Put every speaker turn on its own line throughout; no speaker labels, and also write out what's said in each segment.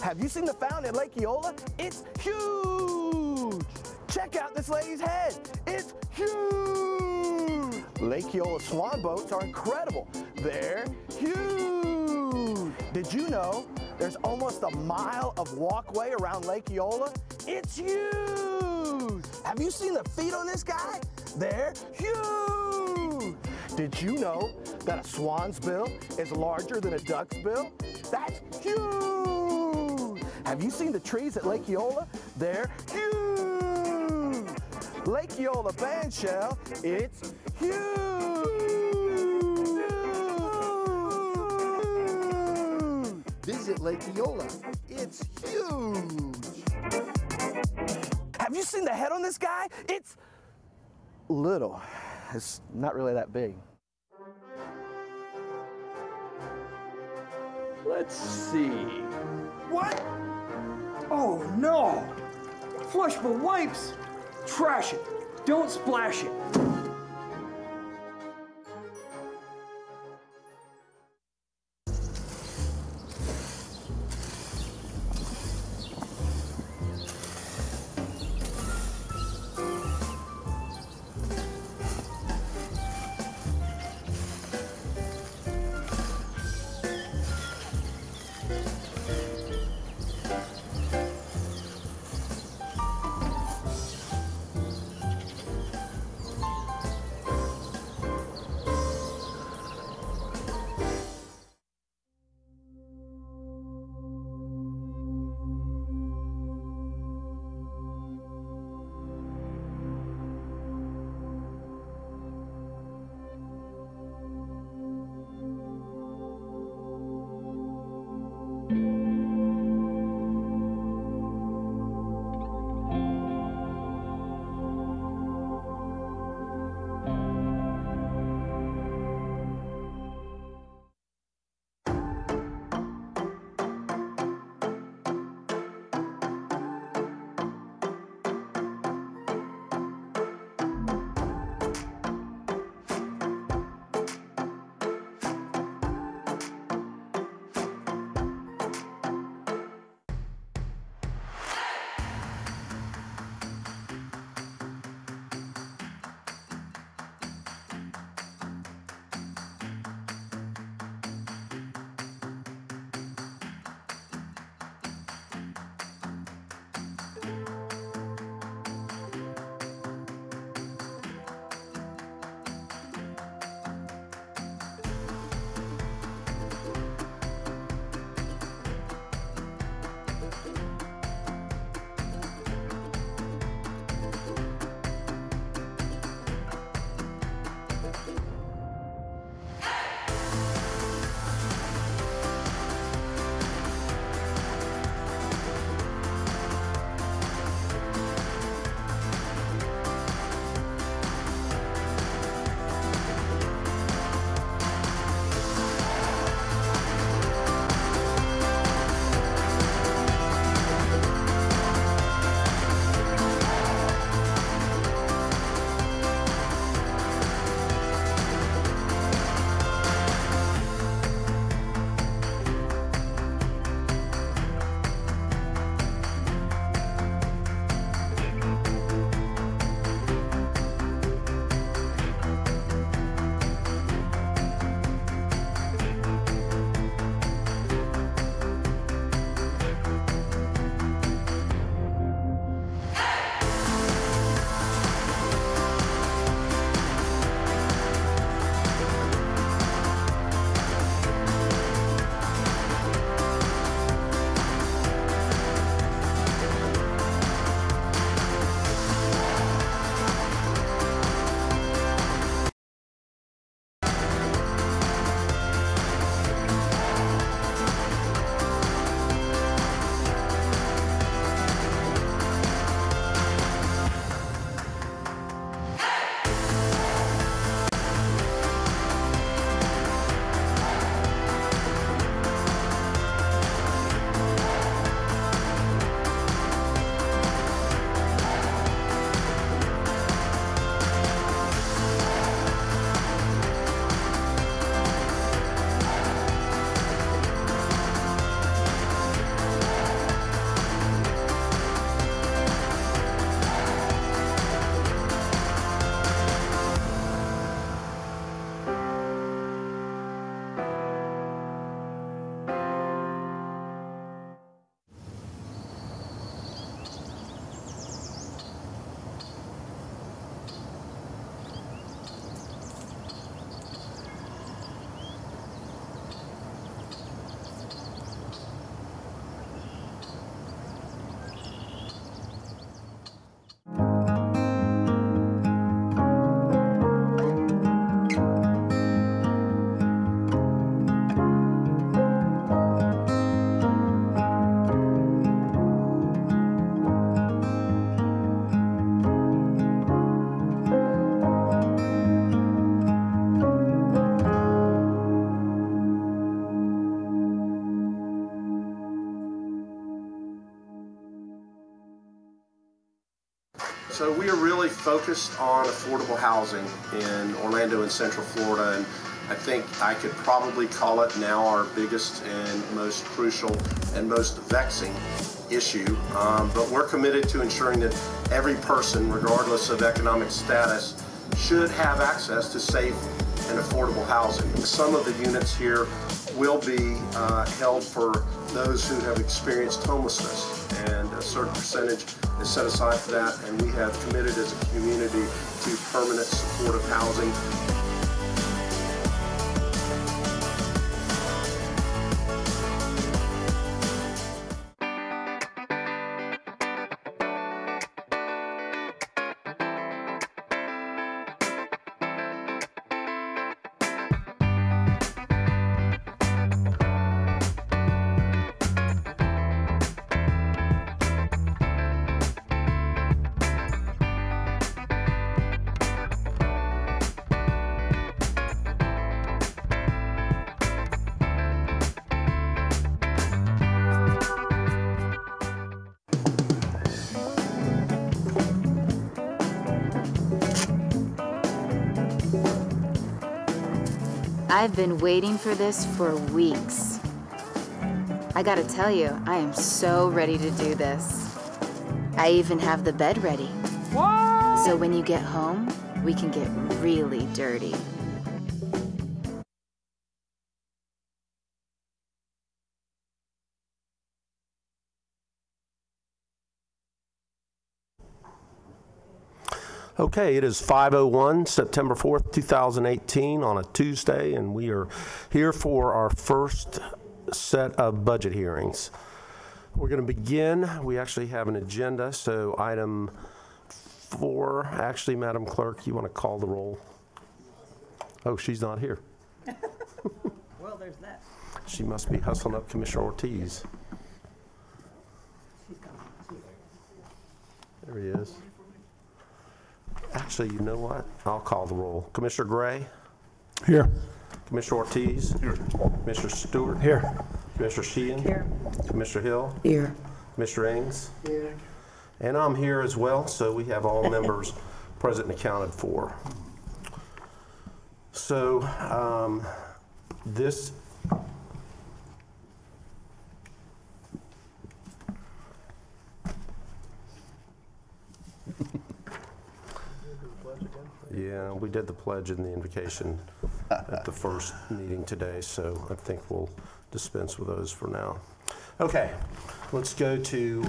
Have you seen the fountain at Lake Eola? It's huge! Check out this lady's head. It's huge! Lake Eola swan boats are incredible. They're huge! Did you know there's almost a mile of walkway around Lake Eola? It's huge! Have you seen the feet on this guy? They're huge! Did you know that a swan's bill is larger than a duck's bill? That's huge! Have you seen the trees at Lake Eola? They're huge! Lake Eola bandshell, it's huge!
Visit Lake Eola. It's huge!
Have you seen the head on this guy? It's little. It's not really that big.
Let's see. What? Oh no! Flushable wipes! Trash it! Don't splash it!
So we are really focused on affordable housing in Orlando and Central Florida, and I think I could probably call it now our biggest and most crucial and most vexing issue. But we're committed to ensuring that every person, regardless of economic status, should have access to safe and affordable housing. Some of the units here will be held for those who have experienced homelessness, and a certain percentage is set aside for that, and we have committed as a community to permanent supportive housing.
I've been waiting for this for weeks. I gotta tell you, I am so ready to do this. I even have the bed ready. What? So when you get home, we can get really dirty.
Okay, it is 5:01, September 4th, 2018 on a Tuesday, and we are here for our first set of budget hearings. We're going to begin. We actually have an agenda, so item 4, actually, Madam Clerk, you want to call the roll? Oh, she's not here.
Well, there's that.
She must be hustling up Commissioner Ortiz. There he is. Actually, you know what? I'll call the roll. Commissioner Gray?
Here.
Commissioner Ortiz? Here. Commissioner Stewart?
Here.
Commissioner Sheehan?
Here.
Commissioner Hill?
Here.
Commissioner Ings?
Here.
And I'm here as well, so we have all members present and accounted for. So this Yeah, we did the pledge and the invocation at the first meeting today, so I think we'll dispense with those for now. Okay, let's go to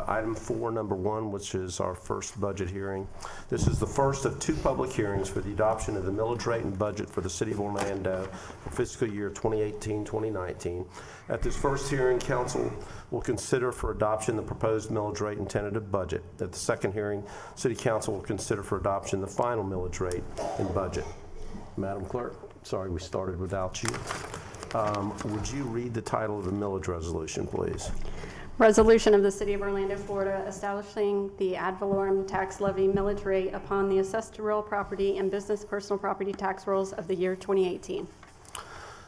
item 4, number 1, which is our first budget hearing. This is the first of 2 public hearings for the adoption of the millage rate and budget for the City of Orlando for fiscal year 2018-2019. At this first hearing, Council will consider for adoption the proposed millage rate and tentative budget. At the second hearing, City Council will consider for adoption the final millage rate and budget. Madam Clerk, sorry we started without you. Would you read the title of the millage resolution, please?
Resolution of the City of Orlando, Florida, establishing the ad valorem tax levy millage rate upon the assessed real property and business personal property tax rolls of the year 2018.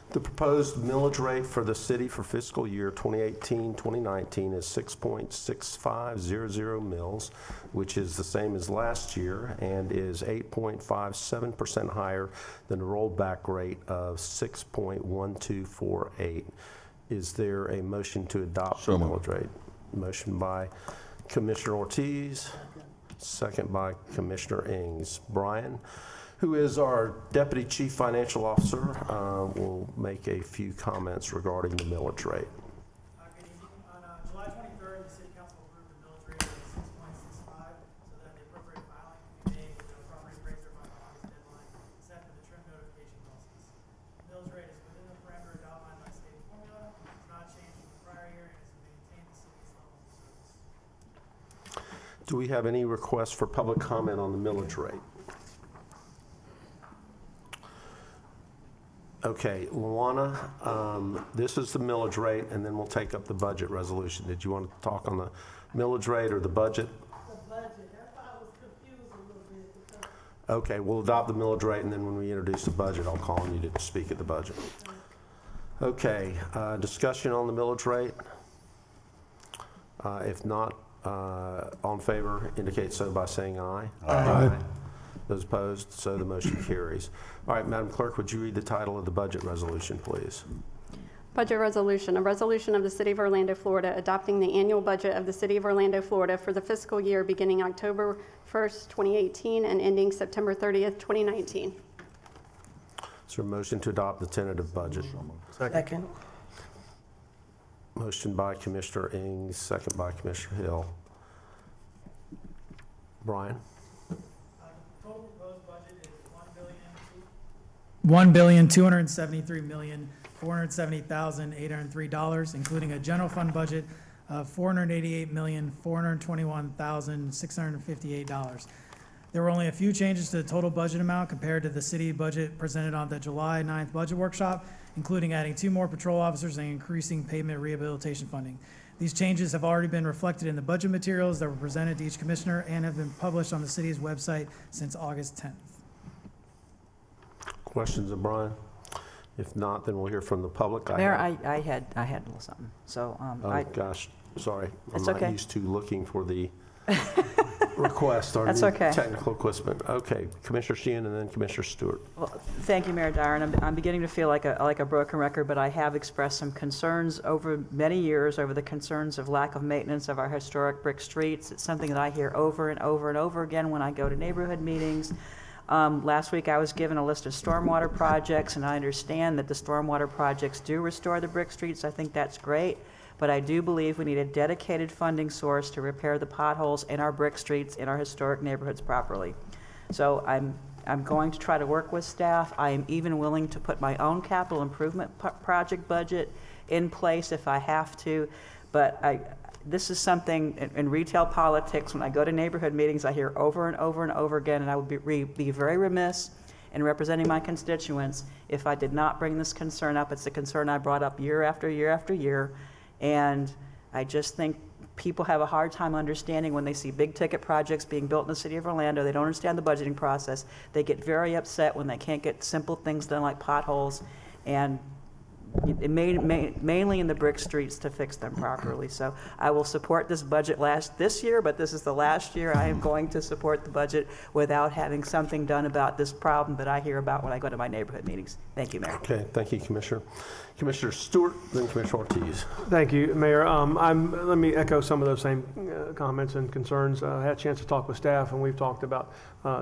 The proposed millage rate for the city for fiscal year 2018-2019 is 6.6500 mils, which is the same as last year and is 8.57% higher than the rollback rate of 6.1248. Is there a motion to adopt the millage rate? Motion by Commissioner Ortiz, second by Commissioner Ings. Brian, who is our Deputy Chief Financial Officer, will make a few comments regarding the millage rate.
Good evening. On July 23rd, the City Council approved the millage rate of 6.65 so that the appropriate filing can be made with the property appraiser by the August deadline set for the trim notification process. The millage rate is within the parameters outlined by state formula, it's not changed from the prior year, and has maintained the city's level of service.
Do we have any requests for public comment on the millage rate? Okay, Luana, this is the millage rate, and then we'll take up the budget resolution. Did you want to talk on the millage rate or the budget?
The budget. That's why I was confused a little bit.
Okay, we'll adopt the millage rate, and then when we introduce the budget, I'll call on you to speak at the budget. Okay, discussion on the millage rate. If not, All in favor indicate so by saying aye. Aye. Those opposed, so the motion carries. All right, Madam Clerk, would you read the title of the budget resolution, please?
Budget resolution, a resolution of the City of Orlando, Florida, adopting the annual budget of the City of Orlando, Florida for the fiscal year beginning October 1st, 2018 and ending September 30th, 2019.
Is there a motion to adopt the tentative budget?
Second.
Motion by Commissioner Ings, second by Commissioner Hill. Brian?
Total proposed budget is $1,273,470,803, including a general fund budget of $488,421,658. There were only a few changes to the total budget amount compared to the city budget presented on the July 9th budget workshop, including adding 2 more patrol officers and increasing pavement rehabilitation funding. These changes have already been reflected in the budget materials that were presented to each commissioner and have been published on the city's website since August 10th.
Questions of Brian? If not, then we'll hear from the public.
Mayor, I had a little something. So
oh gosh, sorry.
It's
I'm not
okay.
used to looking for the request or
That's
new
okay.
technical equipment. Okay, Commissioner Sheehan and then Commissioner Stewart.
Well, thank you, Mayor Dyer. And I'm beginning to feel like a broken record, but I have expressed some concerns over many years over the concerns of lack of maintenance of our historic brick streets. It's something that I hear over and over and over again when I go to neighborhood meetings. Last week I was given a list of stormwater projects, and I understand that the stormwater projects do restore the brick streets. I think that's great, but I do believe we need a dedicated funding source to repair the potholes in our brick streets in our historic neighborhoods properly. So I'm going to try to work with staff. I am even willing to put my own capital improvement project budget in place if I have to, but this is something in retail politics, when I go to neighborhood meetings, I hear over and over and over again, and I would be very remiss in representing my constituents if I did not bring this concern up. It's a concern I brought up year after year after year, and I just think people have a hard time understanding when they see big ticket projects being built in the city of Orlando. They don't understand the budgeting process. They get very upset when they can't get simple things done like potholes, and mainly in the brick streets to fix them properly. So I will support this budget this year, but this is the last year I am going to support the budget without having something done about this problem that I hear about when I go to my neighborhood meetings. Thank you, Mayor.
Okay, thank you, Commissioner. Commissioner Stewart, then Commissioner Ortiz.
Thank you, Mayor. Let me echo some of those same comments and concerns. I had a chance to talk with staff, and we've talked about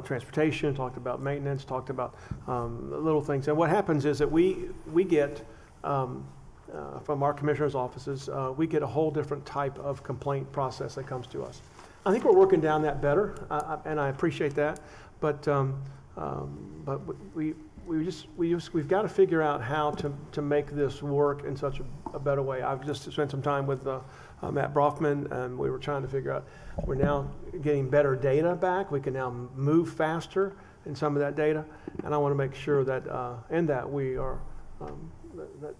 transportation, talked about maintenance, talked about little things. And what happens is that we get from our commissioner's offices, we get a whole different type of complaint process that comes to us. I think we're working down that better, and I appreciate that. But we've got to figure out how to make this work in such a better way. I've just spent some time with Matt Brofman, and we were trying to figure out. We're now getting better data back. We can now move faster in some of that data, and I want to make sure that in that we are. That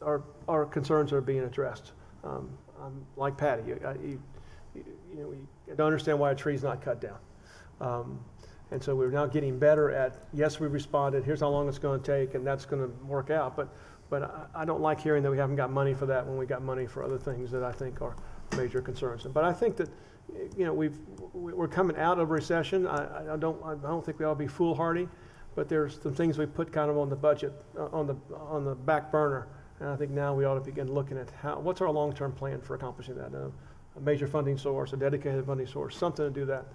our concerns are being addressed. I'm like Patty, you don't understand why a tree's not cut down. And so we're now getting better at, yes, we responded, here's how long it's going to take, and that's going to work out. But I don't like hearing that we haven't got money for that when we got money for other things that I think are major concerns. But I think that we're coming out of recession. I don't think we ought to be foolhardy. But there's some things we put kind of on the budget, on the back burner, and I think now we ought to begin looking at what's our long-term plan for accomplishing that. A major funding source, a dedicated funding source, something to do that.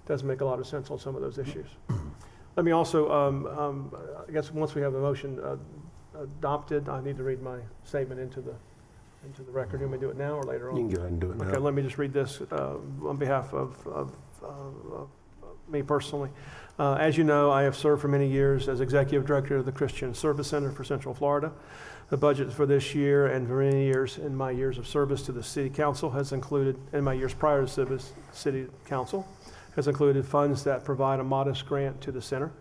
Does make a lot of sense on some of those issues. Let me also, I guess once we have the motion adopted, I need to read my statement into the record. You want me to do it now or later on?
You can go ahead and do it now.
Okay, let me just read this on behalf of me personally. As you know, I have served for many years as Executive Director of the Christian Service Center for Central Florida. The budget for this year and for many years in my years of service to the City Council has included, in my years prior to City Council, has included funds that provide a modest grant to the center.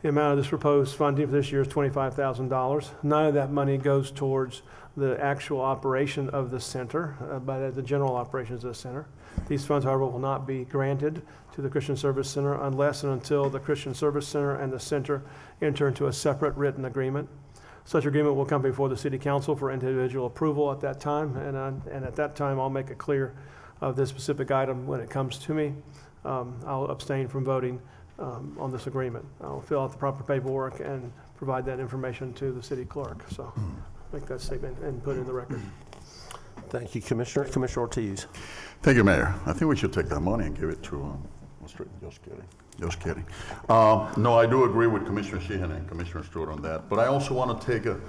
The amount of this proposed funding for this year is $25,000. None of that money goes towards the actual operation of the center, but the general operations of the center. These funds, however, will not be granted to the Christian Service Center unless and until the Christian Service Center and the center enter into a separate written agreement. Such agreement will come before the City Council for individual approval at that time, and at that time I'll make it clear of this specific item when it comes to me. I'll abstain from voting on this agreement. I'll fill out the proper paperwork and provide that information to the city clerk. So make that statement and put it in the record.
Thank you, Commissioner. Commissioner Ortiz.
Thank you, Mayor. I think we should take that money and give it to, just kidding. Just kidding. No, I do agree with Commissioner Sheehan and Commissioner Stewart on that, but I also want to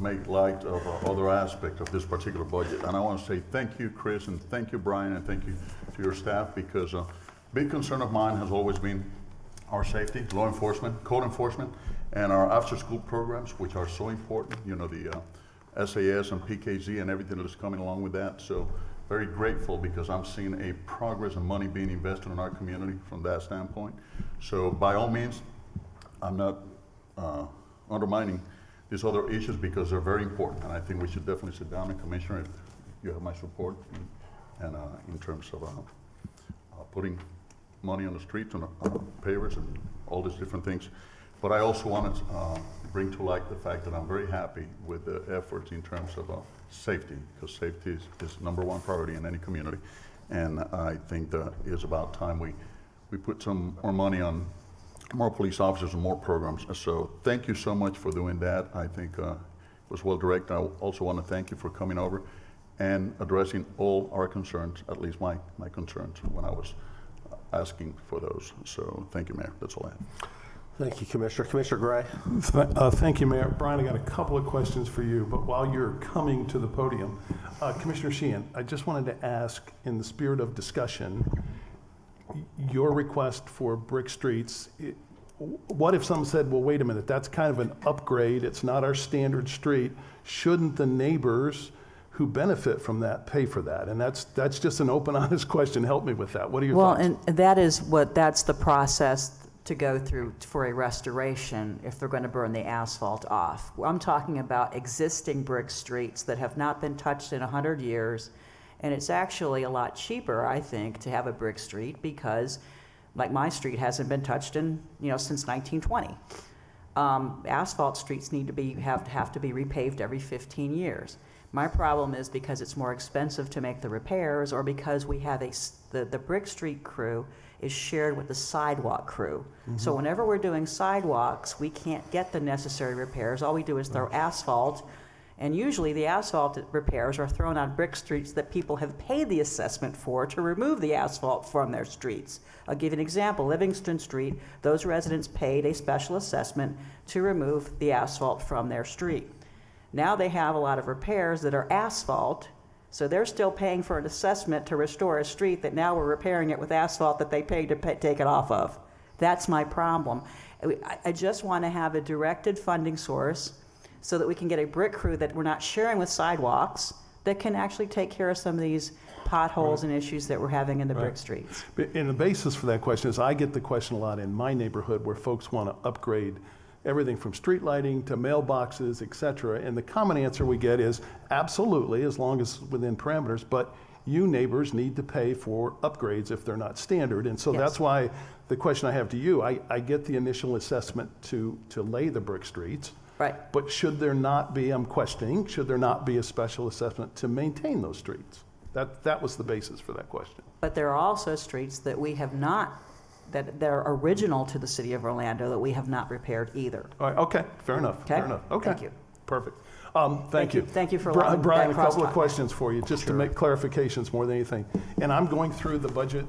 make light of other aspect of this particular budget. And I want to say thank you, Chris, and thank you, Brian, and thank you to your staff, because a big concern of mine has always been our safety, law enforcement, code enforcement, and our after-school programs, which are so important. You know, the SAS and PKZ and everything that is coming along with that. So very grateful, because I'm seeing a progress and money being invested in our community from that standpoint. So by all means, I'm not undermining these other issues, because they're very important, and I think we should definitely sit down. And Commissioner, if you have my support, and in terms of putting money on the streets and pavers and all these different things. But I also want to bring to light the fact that I'm very happy with the efforts in terms of safety, because safety is #1 priority in any community, and I think that it's about time we put some more money on more police officers and more programs. So thank you so much for doing that. I think it was well directed. I also want to thank you for coming over and addressing all our concerns, at least my concerns, when I was asking for those. So thank you, Mayor. That's all I have.
Thank you, Commissioner. Commissioner Gray.
Thank you, Mayor. Brian, I got a couple of questions for you, but while you're coming to the podium, Commissioner Sheehan, I just wanted to ask, in the spirit of discussion, your request for brick streets, what if someone said, well, wait a minute, that's kind of an upgrade, it's not our standard street, shouldn't the neighbors who benefit from that pay for that? And that's just an open, honest question. Help me with that. What are your thoughts?
Well, and that's the process to go through for a restoration if they're going to burn the asphalt off. I'm talking about existing brick streets that have not been touched in 100 years, and it's actually a lot cheaper, I think, to have a brick street, because like my street hasn't been touched in, since 1920. Asphalt streets need to have to be repaved every 15 years. My problem is because it's more expensive to make the repairs, or because we have the brick street crew is shared with the sidewalk crew. Mm-hmm. So whenever we're doing sidewalks, we can't get the necessary repairs. All we do is throw asphalt, and usually the asphalt repairs are thrown on brick streets that people have paid the assessment for to remove the asphalt from their streets. I'll give you an example. Livingston Street, those residents paid a special assessment to remove the asphalt from their street. Now they have a lot of repairs that are asphalt, so they're still paying for an assessment to restore a street that now we're repairing it with asphalt that they paid to take it off of. That's my problem. I just want to have a directed funding source so that we can get a brick crew that we're not sharing with sidewalks that can actually take care of some of these potholes and issues that we're having in the brick streets.
And the basis for that question is I get the question a lot in my neighborhood where folks want to upgrade everything from street lighting to mailboxes, et cetera. And the common answer we get is absolutely, as long as within parameters, but you neighbors need to pay for upgrades if they're not standard. And so that's why the question I have to you, I get the initial assessment to lay the brick streets.
Right.
But should there not be, I'm questioning, should there not be a special assessment to maintain those streets? That was the basis for that question.
But there are also streets that we have not, that they're original to the city of Orlando, that we have not repaired either.
All right, okay, fair enough.
Okay?
Fair enough. Okay.
Thank you.
Perfect. Thank you.
Thank you for allowing
Brian,
that
a couple of
crosstalk.
questions for you, just to make clarifications more than anything. And I'm going through the budget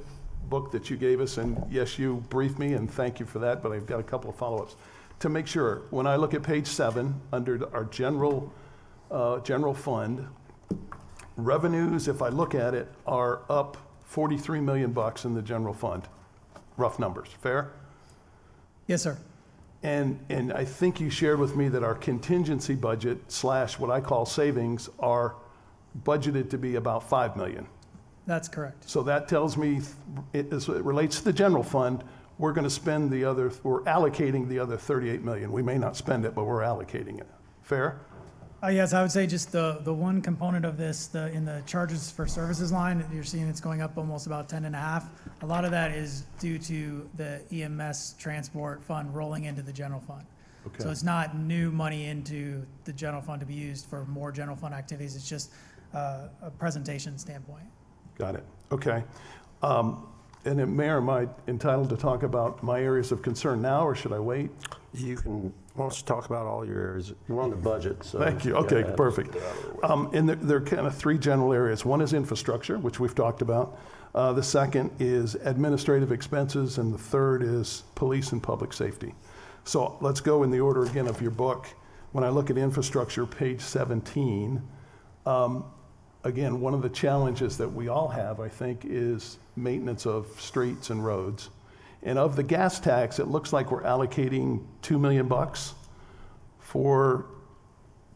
book that you gave us, and yes, you briefed me, and thank you for that, but I've got a couple of follow-ups. To make sure, when I look at page 7, under our general fund, revenues, if I look at it, are up $43 million in the general fund. Rough numbers, fair?
Yes, sir.
And I think you shared with me that our contingency budget / what I call savings are budgeted to be about $5 million.
That's correct.
So that tells me, as it relates to the general fund, we're going to spend we're allocating the other $38 million. We may not spend it, but we're allocating it. Fair?
Yes, I would say just the one component of this, in the charges for services line, you're seeing it's going up almost about 10.5. A lot of that is due to the EMS transport fund rolling into the general fund. Okay. So it's not new money into the general fund to be used for more general fund activities. It's just a presentation standpoint.
Got it. Okay. And then, Mayor, am I entitled to talk about my areas of concern now, or should I wait?
You can, why don't you talk about all your areas? We're on the budget, so.
Thank you. Okay, perfect. And there are kind of three general areas. One is infrastructure, which we've talked about. The second is administrative expenses, and the third is police and public safety. So let's go in the order again of your book. When I look at infrastructure, page 17, again, one of the challenges that we all have, I think, is maintenance of streets and roads. And of the gas tax, it looks like we're allocating $2 million for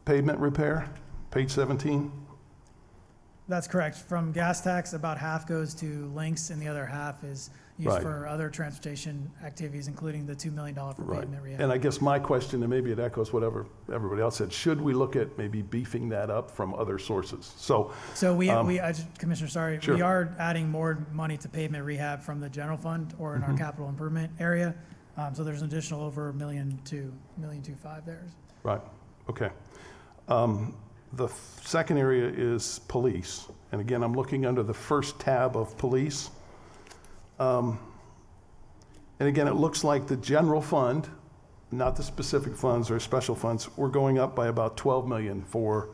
pavement repair, page 17.
That's correct. From gas tax, about half goes to links, and the other half is used
Right.
for other transportation activities, including the $2 million for pavement rehab.
And I guess my question, and maybe it echoes whatever everybody else said, should we look at maybe beefing that up from other sources? So
Commissioner, sorry,
Sure.
we are adding more money to pavement rehab from the general fund or in our capital improvement area. So there's an additional over $1.2 million there.
Right, okay. The second area is police. And again, I'm looking under the first tab of police. And again, it looks like the general fund, not the specific funds or special funds, we're going up by about 12 million for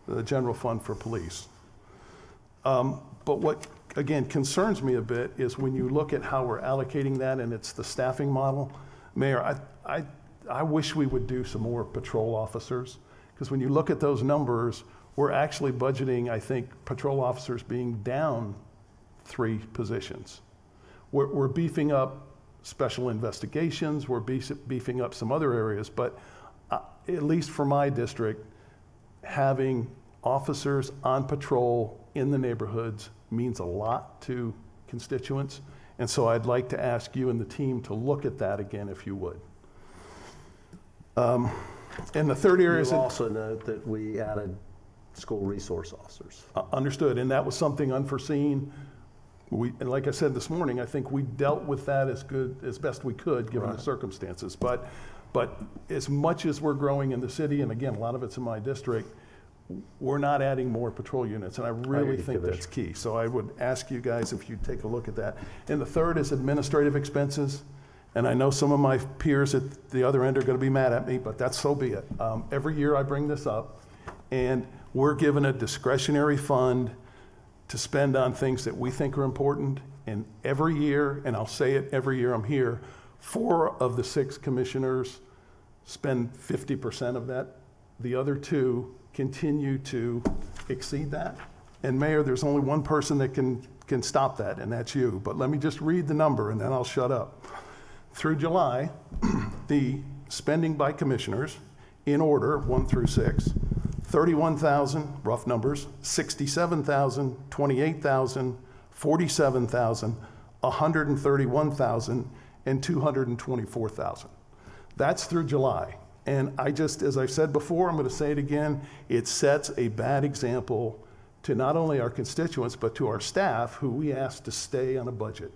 the general fund for police. But what, again, concerns me a bit is when you look at how we're allocating that and it's the staffing model. Mayor, I wish we would do some more patrol officers, because when you look at those numbers, we're actually budgeting, I think, patrol officers being down 3 positions. We're beefing up special investigations, we're beefing up some other areas, but at least for my district, having officers on patrol in the neighborhoods means a lot to constituents. And so I'd like to ask you and the team to look at that again, if you would. And the third area is...
You'll also note that we added school resource officers.
Understood, and that was something unforeseen. And like I said this morning, I think we dealt with that as best we could, given the circumstances. But as much as we're growing in the city, and again, a lot of it's in my district, we're not adding more patrol units, and I really think that's key. So I would ask you guys if you'd take a look at that. And the third is administrative expenses. And I know some of my peers at the other end are going to be mad at me, but that's so be it. Every year I bring this up, and we're given a discretionary fund to spend on things that we think are important. And every year, and I'll say it every year I'm here, 4 of the 6 commissioners spend 50% of that. The other 2 continue to exceed that. And Mayor, there's only one person that can stop that, and that's you. But let me just read the number, and then I'll shut up. Through July, the spending by commissioners, in order, 1 through 6, 31,000, rough numbers, 67,000, 28,000, 47,000, 131,000, and 224,000. That's through July. And as I've said before, I'm going to say it again, it sets a bad example to not only our constituents, but to our staff, who we ask to stay on a budget.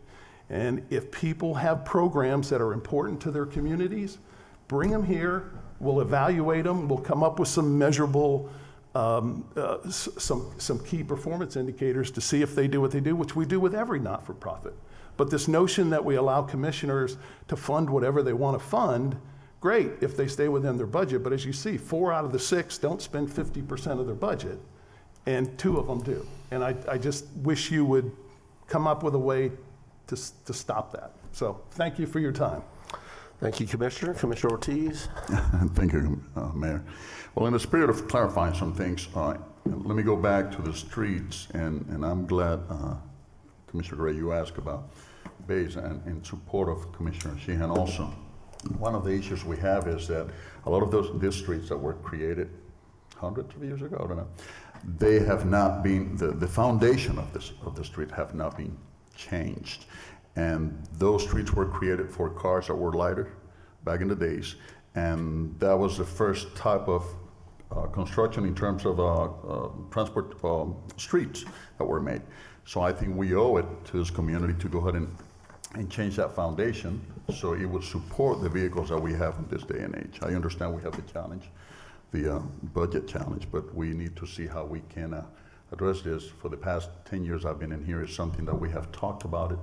And if people have programs that are important to their communities, bring them here. We'll evaluate them. We'll come up with some measurable, some key performance indicators to see if they do what they do, which we do with every not-for-profit. But this notion that we allow commissioners to fund whatever they want to fund, great if they stay within their budget. But as you see, 4 out of the 6 don't spend 50% of their budget, and 2 of them do. And I just wish you would come up with a way to stop that. So thank you for your time.
Thank you, Commissioner. Commissioner Ortiz.
Thank you, Mayor. Well, in the spirit of clarifying some things, let me go back to the streets, and I'm glad, Commissioner Gray, you asked about Bays and in support of Commissioner Sheehan also. One of the issues we have is that a lot of these streets that were created hundreds of years ago, I don't know, they have not been, the foundation of the street have not been changed. And those streets were created for cars that were lighter back in the days. And that was the first type of construction in terms of transport streets that were made. So I think we owe it to this community to go ahead and change that foundation so it would support the vehicles that we have in this day and age. I understand we have the challenge, the budget challenge, but we need to see how we can address this. For the past 10 years I've been in here, it's something that we have talked about it,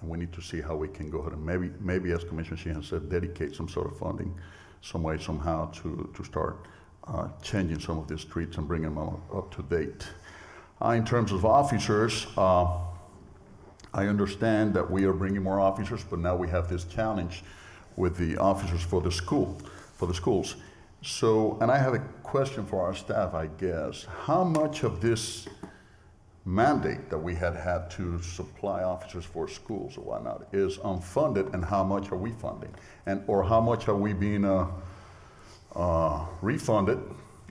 and we need to see how we can go ahead and maybe as Commissioner Sheehan said, dedicate some sort of funding, some way, somehow to start changing some of these streets and bringing them up to date. In terms of officers, I understand that we are bringing more officers, but now we have this challenge with the officers for the schools. So, and I have a question for our staff, I guess. How much of this mandate that we had to supply officers for schools or whatnot is unfunded, and how much are we funding? Or how much are we being refunded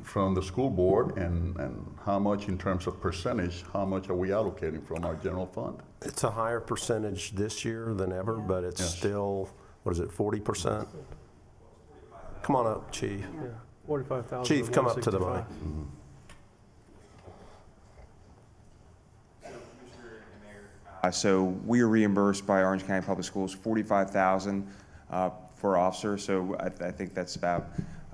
from the school board, and how much in terms of percentage, how much are we allocating from our general fund?
It's a higher percentage this year than ever, but it's still, what is it, 40%? Come on up, Chief.
Yeah, 45,000.
Chief, come up to the mic.
So we are reimbursed by Orange County Public Schools $45,000 for officers. So I think that's about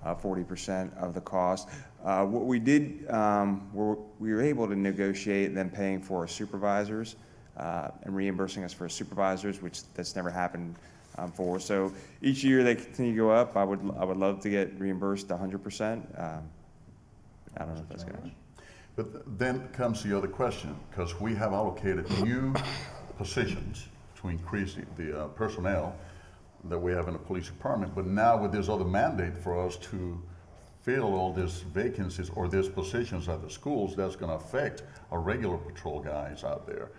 40% of the cost. What we did, we were able to negotiate them paying for our supervisors and reimbursing us for supervisors, which that's never happened for. So each year they continue to go up. I would love to get reimbursed 100%. I don't know if that's going to.
But then comes the other question, because we have allocated new positions to increase the personnel that we have in the police department, but now with this other mandate for us to fill all these vacancies or these positions at the schools, that's going to affect our regular patrol guys out there.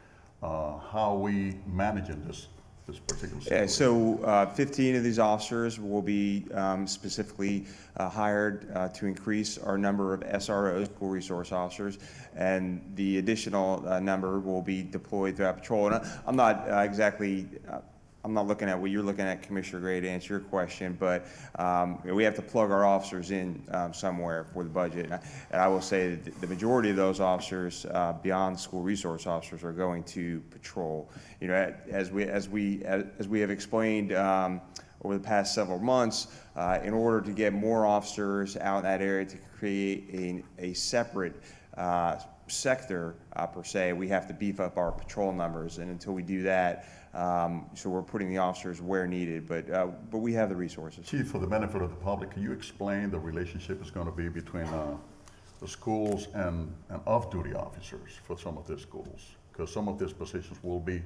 How are we managing this particular situation?
Yeah, so 15 of these officers will be specifically hired to increase our number of SROs, school resource officers, and the additional number will be deployed throughout patrol. And I'm not exactly, I'm not looking at what you're looking at, Commissioner Gray, to answer your question, but we have to plug our officers in somewhere for the budget. And I will say that the majority of those officers, beyond school resource officers, are going to patrol. You know, as we have explained over the past several months, in order to get more officers out in that area to create a separate sector per se, we have to beef up our patrol numbers, and until we do that, so we're putting the officers where needed, but we have the resources.
Chief, for the benefit of the public, can you explain the relationship is going to be between the schools and off-duty officers for some of these schools? Because some of these positions will be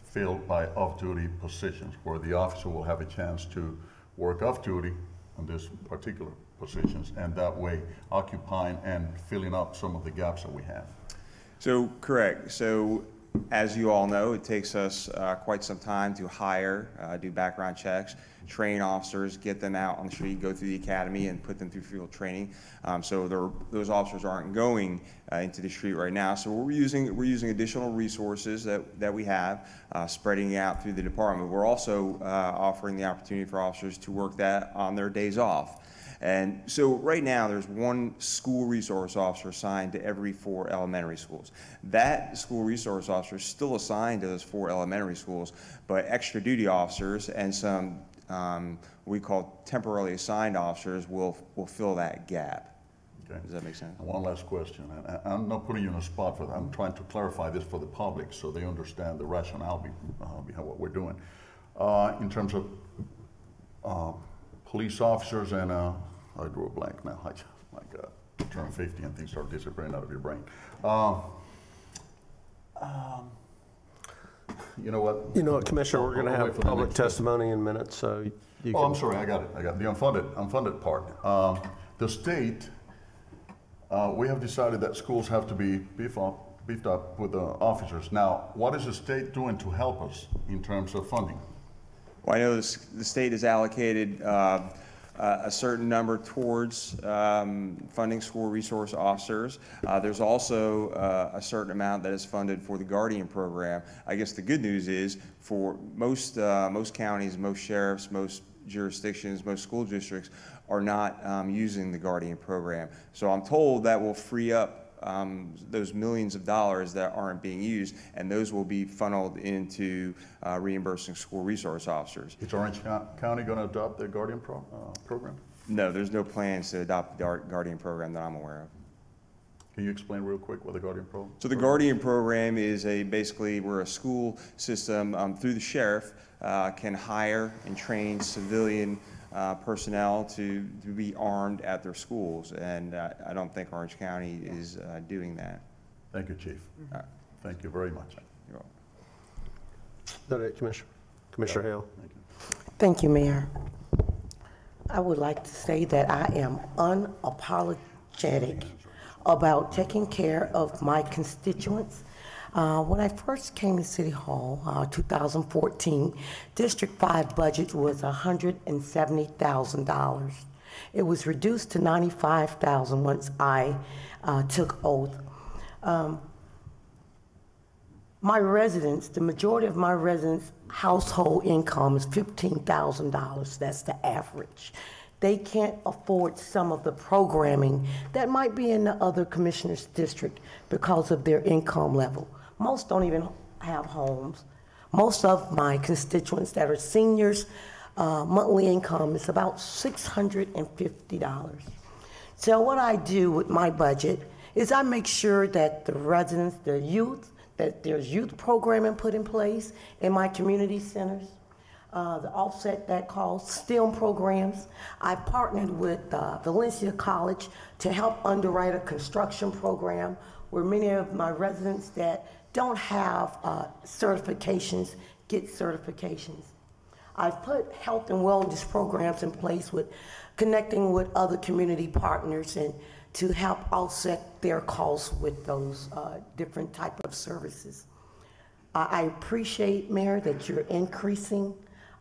filled by off-duty positions, where the officer will have a chance to work off-duty on these particular positions, and that way occupying and filling up some of the gaps that we have.
So correct. So as you all know, it takes us quite some time to hire, do background checks, train officers, get them out on the street, go through the academy, and put them through field training. So those officers aren't going into the street right now. So we're using additional resources that we have, spreading out through the department. We're also offering the opportunity for officers to work that on their days off. And so right now there's one school resource officer assigned to every 4 elementary schools. That school resource officer is still assigned to those 4 elementary schools, but extra duty officers and some we call temporarily assigned officers will fill that gap.
Okay.
Does that make sense?
One last question, and I'm not putting you on the spot for that. I'm trying to clarify this for the public so they understand the rationale behind what we're doing. In terms of police officers and I drew a blank now. My God, you turn 50 and things start disappearing out of your brain. You know what?
You know what, Commissioner, we're going to have public testimony in minutes, so you can.
I'm sorry, I got it. I got the unfunded part. The state, we have decided that schools have to be beefed up with officers. Now, what is the state doing to help us in terms of funding?
Well, I know the state has allocated a certain number towards funding school resource officers. There's also a certain amount that is funded for the Guardian program. I guess the good news is for most counties, most sheriffs, most jurisdictions, most school districts are not using the Guardian program. So I'm told that will free up those millions of dollars that aren't being used, and those will be funneled into reimbursing school resource officers.
Is Orange County going to adopt the Guardian program?
No, there's no plans to adopt the Guardian program that I'm aware of.
Can you explain real quick what the Guardian program?
So the Guardian program is basically we're a school system through the sheriff can hire and train civilian personnel to be armed at their schools, and I don't think Orange County is doing that.
Thank you, Chief. Thank you very much.
You're welcome.
Is that it, Commissioner? Commissioner Hale?
Thank you.
Thank you, Mayor. I would like to say that I am unapologetic about taking care of my constituents. When I first came to City Hall, 2014, District 5 budget was $170,000. It was reduced to $95,000 once I took oath. My residents, the majority of my residents' household income is $15,000. That's the average. They can't afford some of the programming that might be in the other commissioner's district because of their income level. Most don't even have homes. Most of my constituents that are seniors, monthly income is about $650. So what I do with my budget is I make sure that the residents, the youth, that there's youth programming put in place in my community centers, the offset that calls STEM programs. I've partnered with Valencia College to help underwrite a construction program where many of my residents that don't have certifications get certifications. I've put health and wellness programs in place with connecting with other community partners and to help offset their costs with those different type of services. I appreciate, Mayor, that you're increasing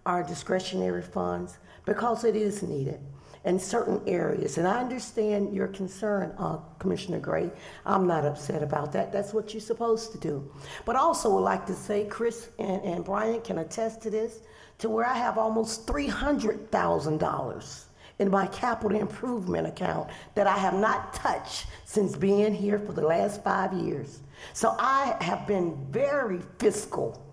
our discretionary funds because it is needed in certain areas. And I understand your concern, Commissioner Gray. I'm not upset about that. That's what you're supposed to do. But I also would like to say, Chris and Brian can attest to this, to where I have almost $300,000 in my capital improvement account that I have not touched since being here for the last 5 years. So I have been very fiscal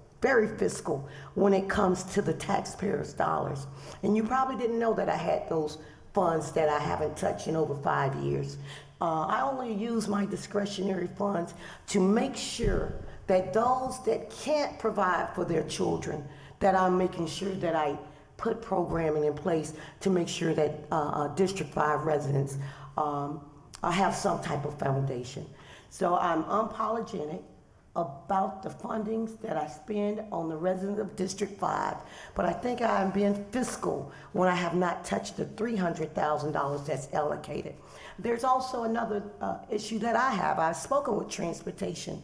when it comes to the taxpayers' dollars. And you probably didn't know that I had those funds that I haven't touched in over 5 years. I only use my discretionary funds to make sure that those that can't provide for their children, that I'm making sure that I put programming in place to make sure that District 5 residents have some type of foundation. So I'm unapologetic about the fundings that I spend on the residents of District 5, but I think I am being fiscal when I have not touched the $300,000 that's allocated. There's also another issue that I have. I've spoken with transportation,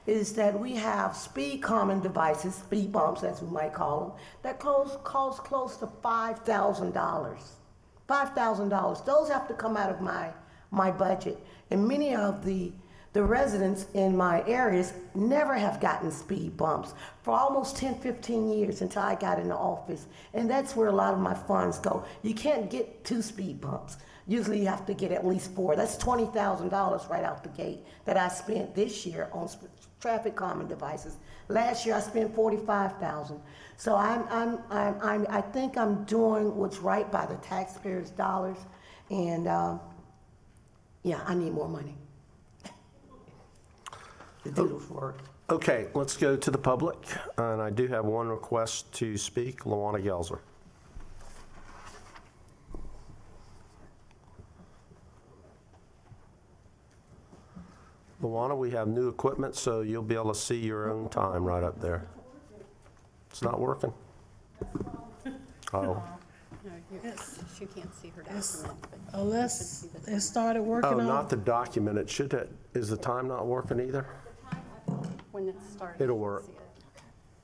is that we have speed calming devices, speed bumps as we might call them, that cost close to $5,000. $5,000. Those have to come out of my budget. And many of the residents in my areas never have gotten speed bumps for almost 10, 15 years until I got in the office. And that's where a lot of my funds go. You can't get 2 speed bumps. Usually you have to get at least 4. That's $20,000 right out the gate that I spent this year on traffic calming devices. Last year I spent $45,000. So I think I'm doing what's right by the taxpayers' dollars. And yeah, I need more money to do this work.
Okay, let's go to the public. And I do have one request to speak, Lawana Gelzer. Lawana, we have new equipment, so you'll be able to see your own time right up there. It's not working? Oh.
She can't see her document.
Unless it started working on.
Oh, not the document. It should have. Is the time not working either?
When it started.
It'll work.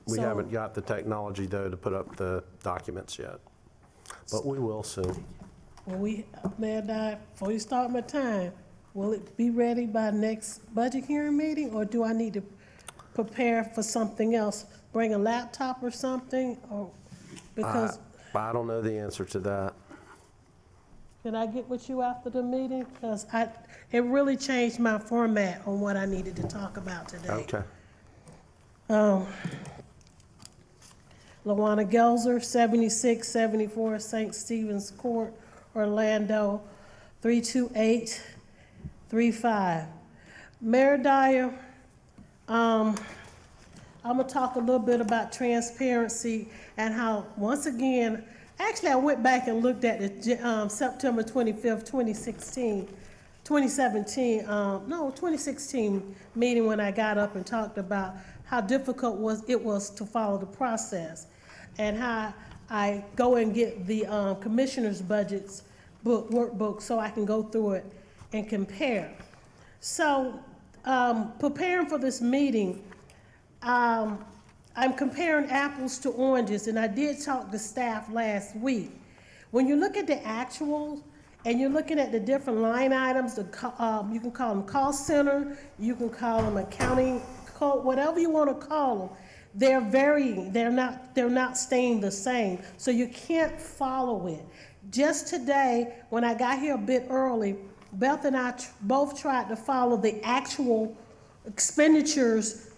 We haven't got the technology, though, to put up the documents yet. But we will soon.
Well, Mayor Dye, before you start my time, will it be ready by next budget hearing meeting, or do I need to prepare for something else? Bring a laptop or something, or because
I don't know the answer to that.
Can I get with you after the meeting? Because it really changed my format on what I needed to talk about today.
Okay.
Lawana Gelzer, 7674 St. Stephen's Court, Orlando, 32835. Mayor Dyer, I'm gonna talk a little bit about transparency and how, once again, actually I went back and looked at the September 25th, 2016 meeting when I got up and talked about how difficult it was to follow the process, and how I go and get the commissioner's budgets workbook so I can go through it and compare. So preparing for this meeting, I'm comparing apples to oranges, and I did talk to staff last week. When you look at the actuals and you're looking at the different line items, you can call them cost center, you can call them accounting code, whatever you want to call them, they're varying. They're not staying the same, so you can't follow it. Just today, when I got here a bit early, Beth and I both tried to follow the actual expenditures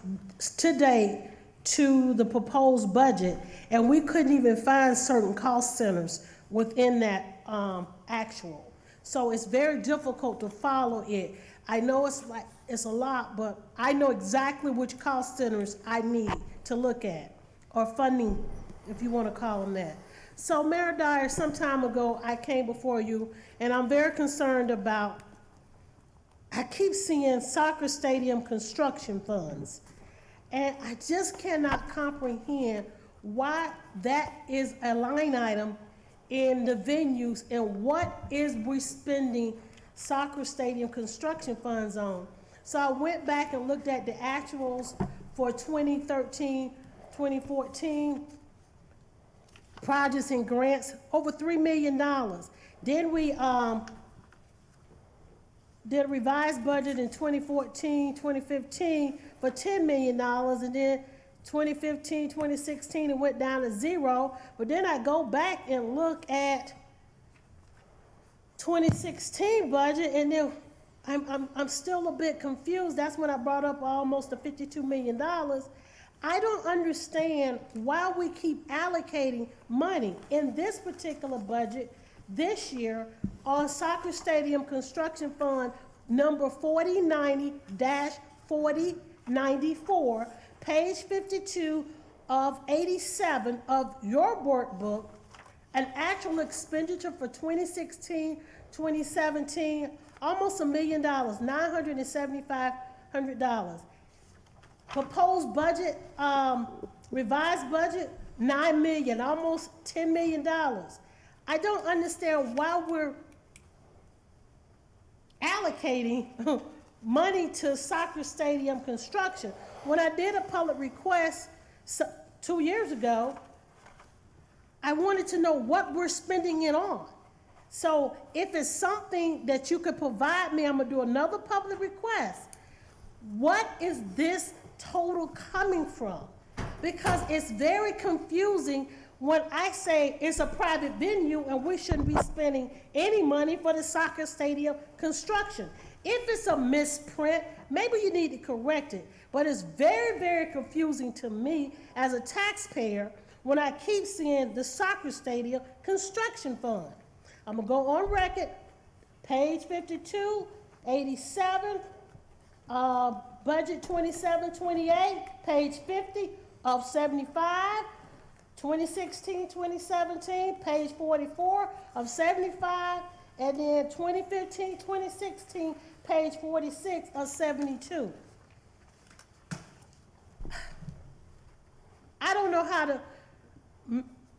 today to the proposed budget, and we couldn't even find certain cost centers within that actual. So it's very difficult to follow it. I know it's a lot, but I know exactly which cost centers I need to look at, or funding, if you want to call them that. So Mayor Dyer, some time ago, I came before you, and I'm very concerned about, I keep seeing soccer stadium construction funds, and I just cannot comprehend why that is a line item in the venues, and what is we spending soccer stadium construction funds on. So I went back and looked at the actuals for 2013, 2014, projects and grants, over $3 million. Then we did a revised budget in 2014, 2015 for $10 million, and then 2015, 2016, it went down to 0. But then I go back and look at 2016 budget, and then I'm still a bit confused. That's when I brought up almost the $52 million. I don't understand why we keep allocating money in this particular budget this year on soccer stadium construction fund number 4090-4094, page 52 of 87 of your workbook, an actual expenditure for 2016, 2017, almost $1 million, $975,000. Proposed budget, revised budget, $9 million, almost $10 million. I don't understand why we're allocating money to soccer stadium construction. When I did a public request 2 years ago, I wanted to know what we're spending it on. So if it's something that you could provide me, I'm gonna do another public request. What is this total coming from? Because it's very confusing when I say it's a private venue and we shouldn't be spending any money for the soccer stadium construction. If it's a misprint, maybe you need to correct it, but it's very, very confusing to me as a taxpayer when I keep seeing the soccer stadium construction fund. I'm gonna go on record, page 52, 87, budget 2728, page 50 of 75, 2016, 2017, page 44 of 75, and then 2015, 2016, page 46 of 72. I don't know how to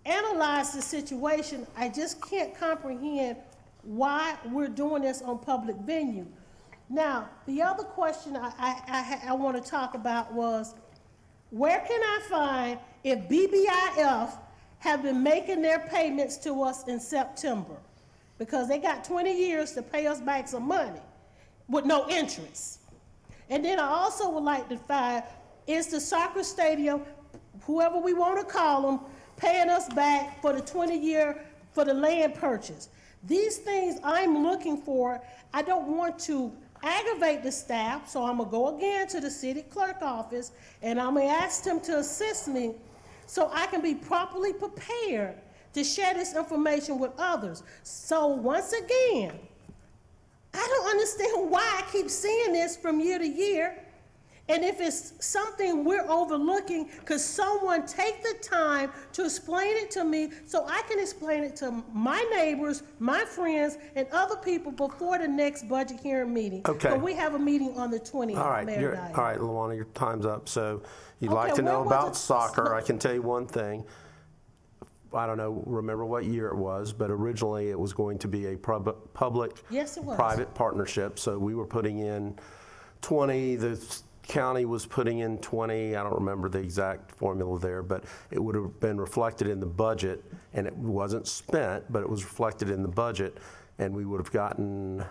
analyze the situation. I just can't comprehend why we're doing this on public venue. Now, the other question I want to talk about was, where can I find if BBIF have been making their payments to us in September? Because they got 20 years to pay us back some money with no interest. And then I also would like to find, is the soccer stadium, whoever we want to call them, paying us back for the 20-year for the land purchase? These things I'm looking for. I don't want to aggravate the staff, so I'm gonna go again to the city clerk office and I'm gonna ask them to assist me so I can be properly prepared to share this information with others. So once again, I don't understand why I keep seeing this from year to year. And if it's something we're overlooking, could someone take the time to explain it to me so I can explain it to my neighbors, my friends, and other people before the next budget hearing meeting?
Okay.
But we have a meeting on the 20th,
All right,
Mayor Dyer.
all right, Luana, your time's up. So you'd
Okay,
like to know
where was
about
it-
soccer. I can tell you one thing. I don't know, remember what year it was, but originally it was going to be a public
Yes, it was.
private partnership. So we were putting in 20, the county was putting in 20. I don't remember the exact formula there, but it would have been reflected in the budget, and it wasn't spent, but it was reflected in the budget, and we would have gotten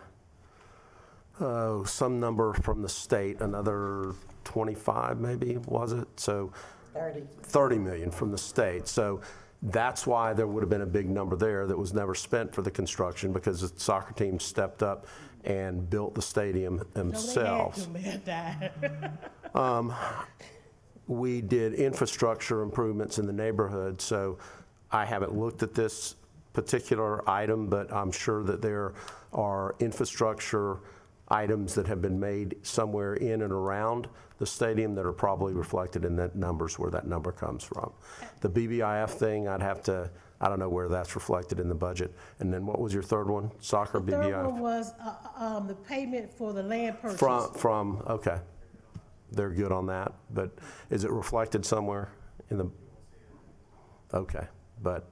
some number from the state, another 25 maybe, was it? So 30 million from the state. So that's why there would have been a big number there that was never spent for the construction, because the soccer team stepped up and built the stadium themselves. We did infrastructure improvements in the neighborhood, so I haven't looked at this particular item, but I'm sure that there are infrastructure items that have been made somewhere in and around the stadium that are probably reflected in that numbers, where that number comes from. The BBIF thing, I don't know where that's reflected in the budget. And then what was your third one? Soccer,
The
BBIF?
third one was the payment for the land purchase.
Okay. They're good on that, but is it reflected somewhere in the, okay. But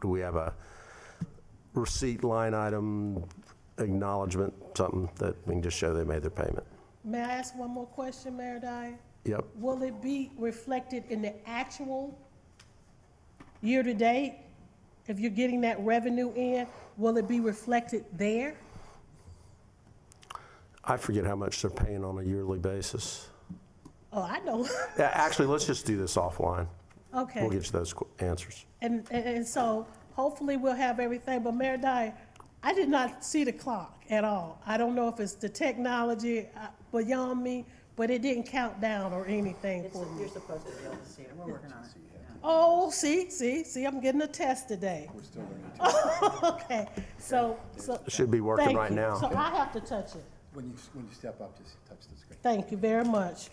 do we have a receipt line item, acknowledgement, something that we can just show they made their payment?
May I ask one more question, Mayor Dyer?
Yep.
Will it be reflected in the actual year-to-date? If you're getting that revenue in, will it be reflected there?
I forget how much they're paying on a yearly basis.
Oh, I know.
Yeah, actually, let's just do this offline.
Okay.
We'll get you those answers.
And so hopefully we'll have everything, but Mayor Dyer, I did not see the clock at all. I don't know if it's the technology beyond me, but it didn't count down or anything for me.
You're supposed to be able to see it. We're working on it.
Oh, see, I'm getting a test today. We're still learning. Okay, so.
It should be working
thank
right
you.
now.
So I have to touch it.
When you step up, just touch the screen.
Thank you very much.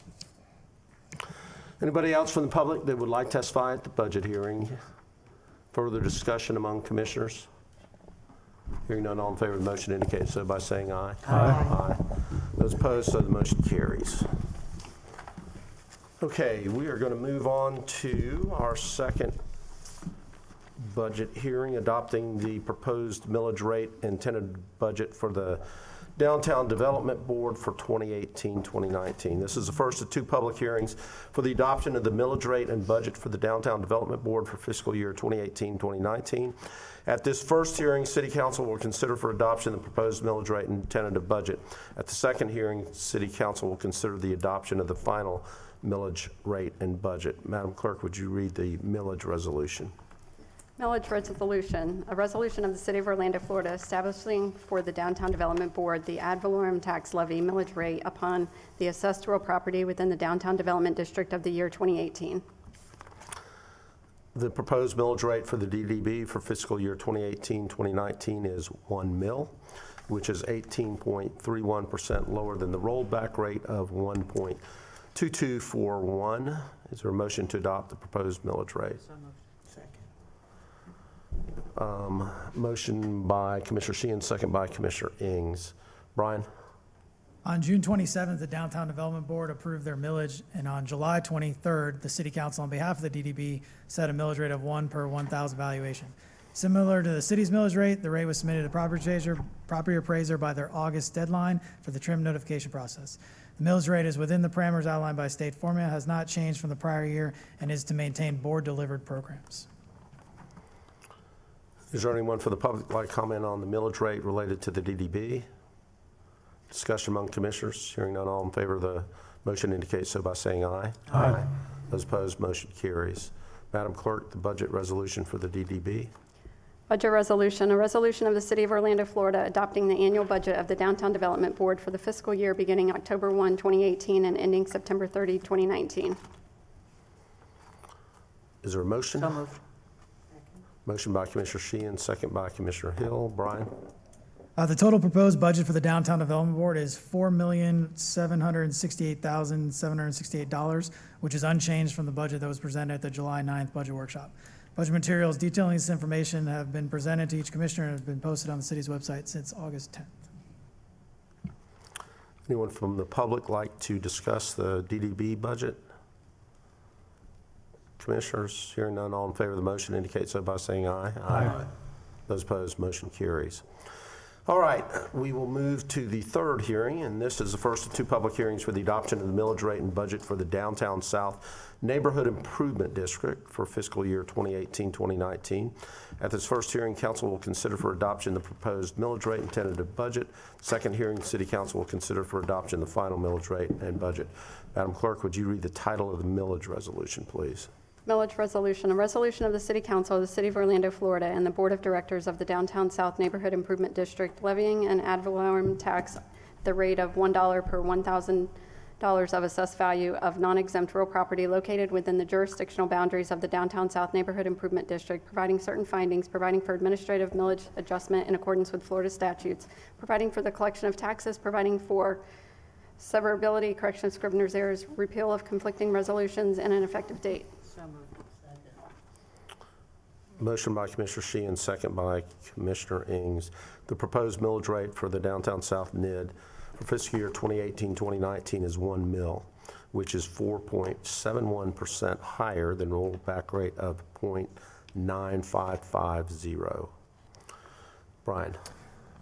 Anybody else from the public that would like to testify at the budget hearing? Further discussion among commissioners? Hearing none, all in favor of the motion indicate so by saying aye. Aye. Those opposed, so the motion carries. Okay, we are going to move on to our second budget hearing, adopting the proposed millage rate and tentative budget for the Downtown Development Board for 2018-2019. This is the first of two public hearings for the adoption of the millage rate and budget for the Downtown Development Board for fiscal year 2018-2019. At this first hearing, City Council will consider for adoption the proposed millage rate and tentative budget. At the second hearing, City Council will consider the adoption of the final millage rate and budget. Madam Clerk, would you read the millage resolution?
Millage resolution, a resolution of the City of Orlando, Florida, establishing for the Downtown Development Board the ad valorem tax levy millage rate upon the assessed real property within the Downtown Development District of the year 2018.
The proposed millage rate for the DDB for fiscal year 2018-2019 is 1 mil, which is 18.31% lower than the rollback rate of 1.2241. Is there a motion to adopt the proposed millage rate? Motion by Commissioner Sheehan, second by Commissioner Ings. Brian?
On June 27th, the Downtown Development Board approved their millage, and on July 23rd, the City Council, on behalf of the DDB, set a millage rate of 1 per 1,000 valuation. Similar to the city's millage rate, the rate was submitted to property appraiser by their August deadline for the trim notification process. The millage rate is within the parameters outlined by state formula, has not changed from the prior year, and is to maintain board-delivered programs.
Is there anyone for the public like comment on the millage rate related to the DDB? Discussion among commissioners. Hearing none, all in favor of the motion indicate so by saying aye. Aye. Those opposed, motion carries. Madam Clerk, the budget resolution for the DDB.
Budget resolution, a resolution of the City of Orlando, Florida, adopting the annual budget of the Downtown Development Board for the fiscal year beginning October 1, 2018 and ending September 30, 2019.
Is there a motion?
So moved.
Motion by Commissioner Sheehan, second by Commissioner Hill. Brian?
The total proposed budget for the Downtown Development Board is $4,768,768, which is unchanged from the budget that was presented at the July 9th budget workshop. Budget materials detailing this information have been presented to each commissioner and have been posted on the city's website since August 10th.
Anyone from the public like to discuss the DDB budget? Commissioners, hearing none, all in favor of the motion indicate so by saying aye. Aye. Those opposed, motion carries. All right, we will move to the third hearing, and this is the first of two public hearings for the adoption of the millage rate and budget for the Downtown South Neighborhood Improvement District for fiscal year 2018-2019. At this first hearing, council will consider for adoption the proposed millage rate and tentative budget. Second hearing, city council will consider for adoption the final millage rate and budget. Madam Clerk, would you read the title of the millage resolution, please?
Millage resolution, a resolution of the City Council of the City of Orlando, Florida, and the Board of Directors of the Downtown South Neighborhood Improvement District levying an ad valorem tax at the rate of $1 per $1,000 of assessed value of non-exempt real property located within the jurisdictional boundaries of the Downtown South Neighborhood Improvement District, providing certain findings, providing for administrative millage adjustment in accordance with Florida statutes, providing for the collection of taxes, providing for severability, correction of scrivener's errors, repeal of conflicting resolutions, and an effective date.
Motion by Commissioner Sheehan, second by Commissioner Ings. The proposed millage rate for the Downtown South NID for fiscal year 2018-2019 is 1 mil, which is 4.71% higher than rollback rate of 0.9550. Brian.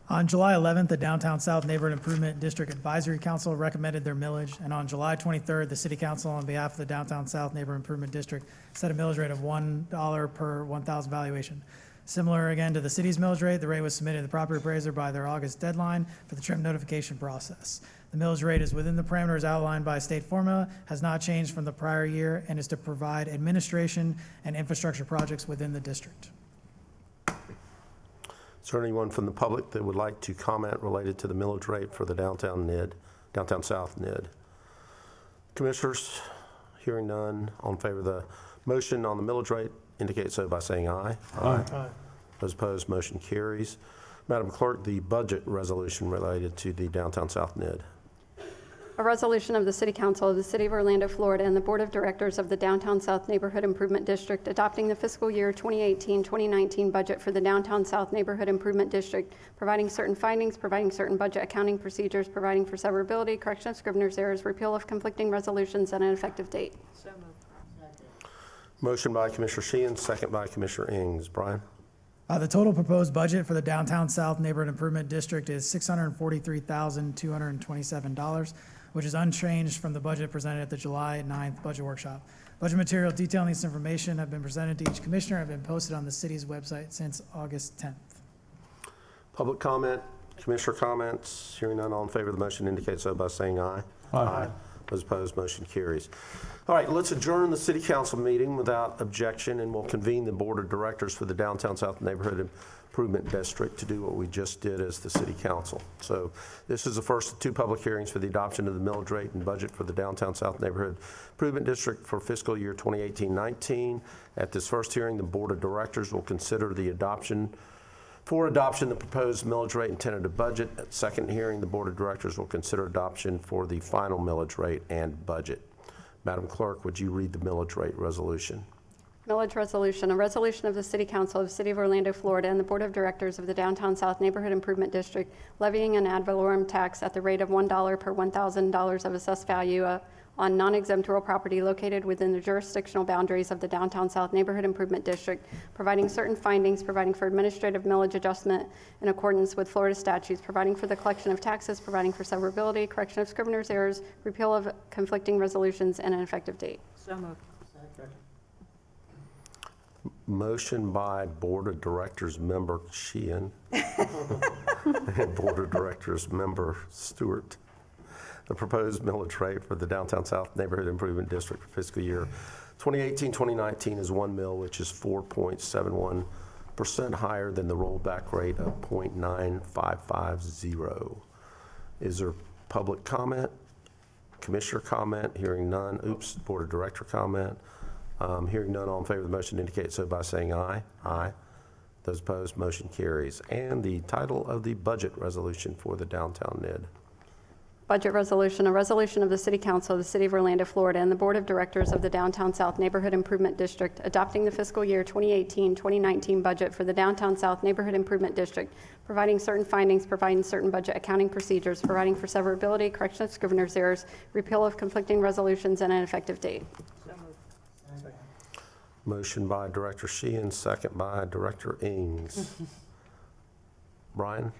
On July 11th, the Downtown South Neighborhood Improvement District Advisory Council recommended their millage, and on July 23rd, the City Council, on behalf of the Downtown South Neighborhood Improvement District, set a millage rate of $1 per 1,000 valuation. Similar again to the city's millage rate, the rate was submitted to the property appraiser by their August deadline for the trim notification process. The millage rate is within the parameters outlined by state formula, has not changed from the prior year, and is to provide administration and infrastructure projects within the district.
Is there anyone from the public that would like to comment related to the millage rate for the Downtown South NID? Commissioners, hearing none, all in favor of the motion on the millage rate indicate so by saying aye.
Aye.
Aye.
Those opposed, motion carries. Madam Clerk, the budget resolution related to the Downtown South NID.
A resolution of the City Council of the City of Orlando, Florida, and the Board of Directors of the Downtown South Neighborhood Improvement District adopting the fiscal year 2018-2019 budget for the Downtown South Neighborhood Improvement District, providing certain findings, providing certain budget accounting procedures, providing for severability, correction of scrivener's errors, repeal of conflicting resolutions, and an effective date.
So moved.
Motion by Commissioner Sheehan, second by Commissioner Ings. Brian?
The total proposed budget for the Downtown South Neighborhood Improvement District is $643,227, which is unchanged from the budget presented at the July 9th budget workshop. Budget material detailing this information have been presented to each commissioner and have been posted on the city's website since August 10th.
Public comment, commissioner comments. Hearing none, all in favor of the motion indicate so by saying aye. Aye. Those opposed, motion carries. All right, let's adjourn the City Council meeting without objection, and we'll convene the Board of Directors for the Downtown South Neighborhood Improvement District to do what we just did as the City Council. So this is the first of two public hearings for the adoption of the millage rate and budget for the Downtown South Neighborhood Improvement District for fiscal year 2018-19. At this first hearing, the Board of Directors will consider the adoption the proposed millage rate and tentative budget. At second hearing, the Board of Directors will consider adoption for the final millage rate and budget. Madam Clerk, would you read the millage rate resolution?
Millage resolution, a resolution of the City Council of the City of Orlando, Florida, and the Board of Directors of the Downtown South Neighborhood Improvement District levying an ad valorem tax at the rate of $1 per $1,000 of assessed value on non-exempt real property located within the jurisdictional boundaries of the Downtown South Neighborhood Improvement District, providing certain findings, providing for administrative millage adjustment in accordance with Florida statutes, providing for the collection of taxes, providing for severability, correction of scrivener's errors, repeal of conflicting resolutions, and an effective date.
So moved.
Motion by Board of Directors member Sheehan and Board of Directors member Stewart. The proposed millage rate for the Downtown South Neighborhood Improvement District for fiscal year 2018-2019 is 1 mil, which is 4.71% higher than the rollback rate of 0.9550. Is there public comment? Commissioner comment? Hearing none. Oops, Board of Director comment. Hearing none, all in favor of the motion indicate so by saying aye. Aye. Those opposed, motion carries. And the title of the budget resolution for the downtown NID.
Budget resolution, a resolution of the City Council of the City of Orlando, Florida, and the Board of Directors of the Downtown South Neighborhood Improvement District adopting the fiscal year 2018-2019 budget for the Downtown South Neighborhood Improvement District, providing certain findings, providing certain budget accounting procedures, providing for severability, correction of scrivener's errors, repeal of conflicting resolutions, and an effective date.
Motion by Director Sheehan, second by Director Ings. Brian?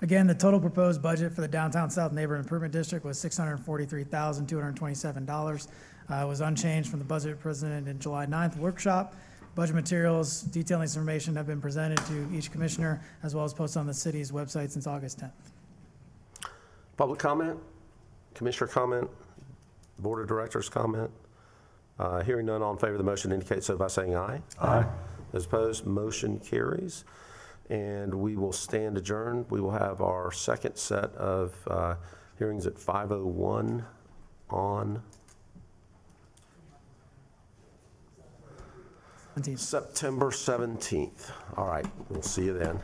Again, the total proposed budget for the Downtown South Neighborhood Improvement District was $643,227. It was unchanged from the budget presented in July 9th workshop. Budget materials detailing this information have been presented to each commissioner as well as posted on the city's website since August 10th.
Public comment? Commissioner comment? Board of Directors comment? Hearing none, all in favor of the motion indicate so by saying aye.
Aye.
Those opposed, motion carries. And we will stand adjourned. We will have our second set of hearings at 5:01 on September 17th. All right, we'll see you then.